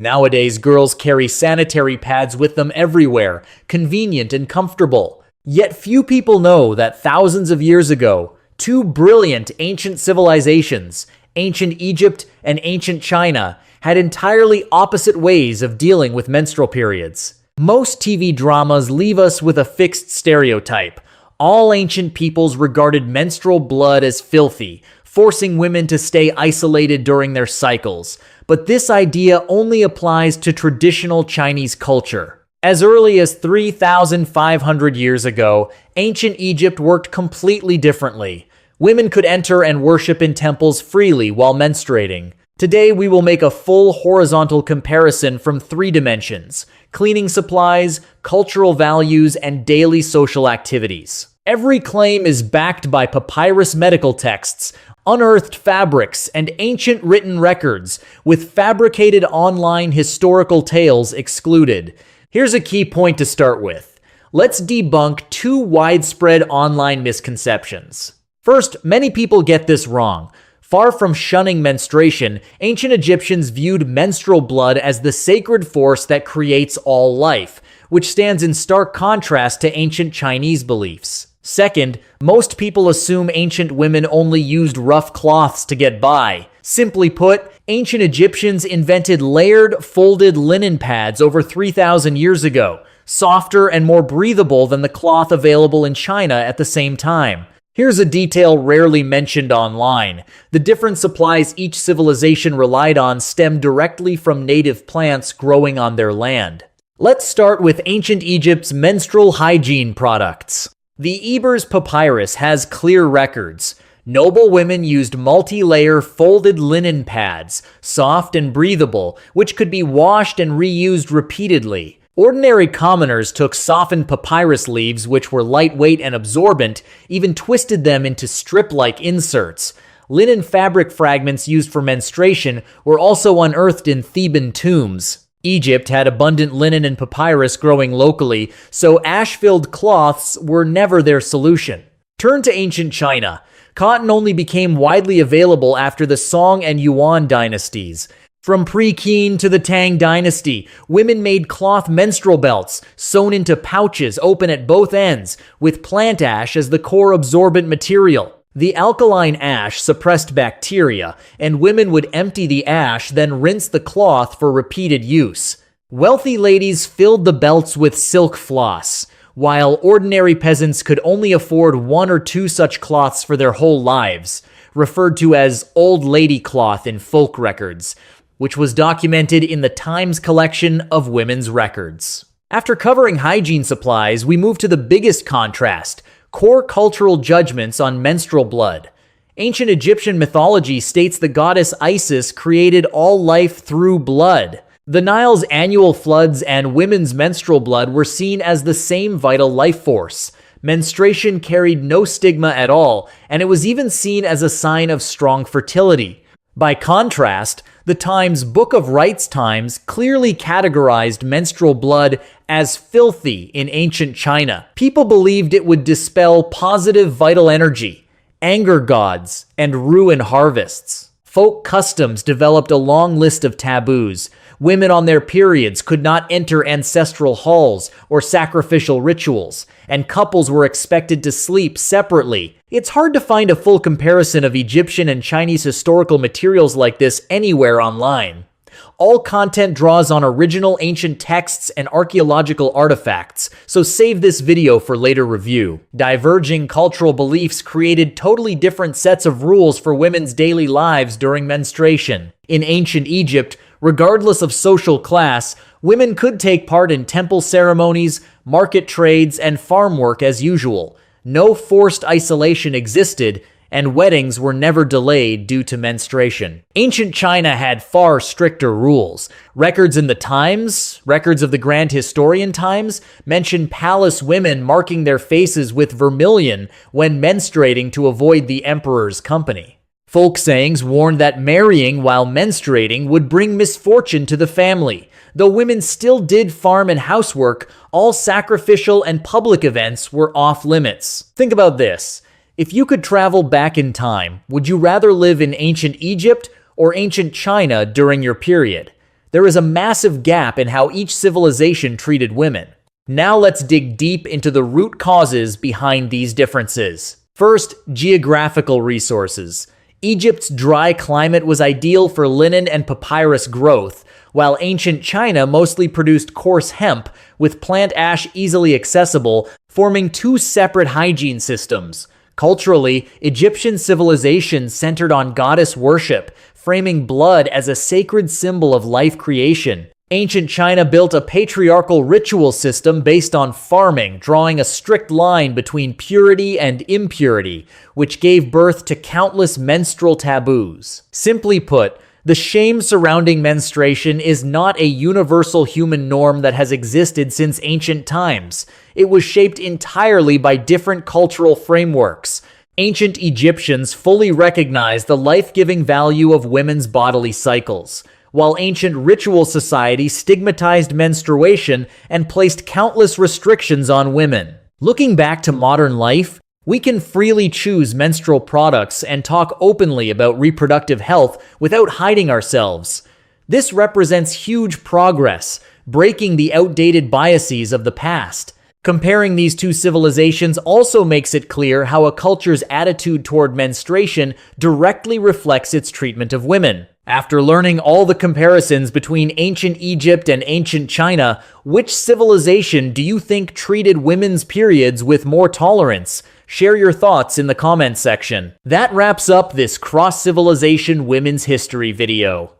Nowadays, girls carry sanitary pads with them everywhere, convenient and comfortable. Yet few people know that thousands of years ago, two brilliant ancient civilizations, ancient Egypt and ancient China, had entirely opposite ways of dealing with menstrual periods. Most TV dramas leave us with a fixed stereotype. All ancient peoples regarded menstrual blood as filthy, forcing women to stay isolated during their cycles. But this idea only applies to traditional Chinese culture. As early as 3,500 years ago, ancient Egypt worked completely differently. Women could enter and worship in temples freely while menstruating. Today, we will make a full horizontal comparison from 3 dimensions: cleaning supplies, cultural values, and daily social activities. Every claim is backed by papyrus medical texts, unearthed fabrics, and ancient written records, with fabricated online historical tales excluded. Here's a key point to start with. Let's debunk 2 widespread online misconceptions. First, many people get this wrong. Far from shunning menstruation, ancient Egyptians viewed menstrual blood as the sacred force that creates all life, which stands in stark contrast to ancient Chinese beliefs. Second, most people assume ancient women only used rough cloths to get by. Simply put, ancient Egyptians invented layered, folded linen pads over 3,000 years ago, softer and more breathable than the cloth available in China at the same time. Here's a detail rarely mentioned online. The different supplies each civilization relied on stem directly from native plants growing on their land. Let's start with ancient Egypt's menstrual hygiene products. The Ebers Papyrus has clear records. Noble women used multi-layer folded linen pads, soft and breathable, which could be washed and reused repeatedly. Ordinary commoners took softened papyrus leaves, which were lightweight and absorbent, even twisted them into strip-like inserts. Linen fabric fragments used for menstruation were also unearthed in Theban tombs. Egypt had abundant linen and papyrus growing locally, so ash-filled cloths were never their solution. Turn to ancient China. Cotton only became widely available after the Song and Yuan dynasties. From pre-Qin to the Tang dynasty, women made cloth menstrual belts, sewn into pouches open at both ends, with plant ash as the core absorbent material. The alkaline ash suppressed bacteria, and women would empty the ash, then rinse the cloth for repeated use. Wealthy ladies filled the belts with silk floss, while ordinary peasants could only afford 1 or 2 such cloths for their whole lives, referred to as old lady cloth in folk records, which was documented in the Times collection of women's records. After covering hygiene supplies, we move to the biggest contrast: core cultural judgments on menstrual blood. Ancient Egyptian mythology states the goddess Isis created all life through blood. The Nile's annual floods and women's menstrual blood were seen as the same vital life force. Menstruation carried no stigma at all, and it was even seen as a sign of strong fertility. By contrast, the Times Book of Rites Times clearly categorized menstrual blood as filthy in ancient China. People believed it would dispel positive vital energy, anger gods, and ruin harvests. Folk customs developed a long list of taboos. Women on their periods could not enter ancestral halls or sacrificial rituals, and couples were expected to sleep separately. It's hard to find a full comparison of Egyptian and Chinese historical materials like this anywhere online. All content draws on original ancient texts and archaeological artifacts, so save this video for later review. Diverging cultural beliefs created totally different sets of rules for women's daily lives during menstruation. In ancient Egypt, regardless of social class, women could take part in temple ceremonies, market trades, and farm work as usual. No forced isolation existed, and weddings were never delayed due to menstruation. Ancient China had far stricter rules. Records in the Times, records of the Grand Historian Times, mention palace women marking their faces with vermilion when menstruating to avoid the emperor's company. Folk sayings warned that marrying while menstruating would bring misfortune to the family. Though women still did farm and housework, all sacrificial and public events were off limits. Think about this. If you could travel back in time, would you rather live in ancient Egypt or ancient China during your period? there is a massive gap in how each civilization treated women. Now let's dig deep into the root causes behind these differences. First, geographical resources. Egypt's dry climate was ideal for linen and papyrus growth, while ancient China mostly produced coarse hemp, with plant ash easily accessible, forming two separate hygiene systems. Culturally, Egyptian civilization centered on goddess worship, framing blood as a sacred symbol of life creation. Ancient China built a patriarchal ritual system based on farming, drawing a strict line between purity and impurity, which gave birth to countless menstrual taboos. Simply put, the shame surrounding menstruation is not a universal human norm that has existed since ancient times. It was shaped entirely by different cultural frameworks. Ancient Egyptians fully recognized the life-giving value of women's bodily cycles, while ancient ritual society stigmatized menstruation and placed countless restrictions on women. Looking back to modern life, we can freely choose menstrual products and talk openly about reproductive health without hiding ourselves. This represents huge progress, breaking the outdated biases of the past. Comparing these two civilizations also makes it clear how a culture's attitude toward menstruation directly reflects its treatment of women. After learning all the comparisons between ancient Egypt and ancient China, which civilization do you think treated women's periods with more tolerance? Share your thoughts in the comments section. That wraps up this cross-civilization women's history video.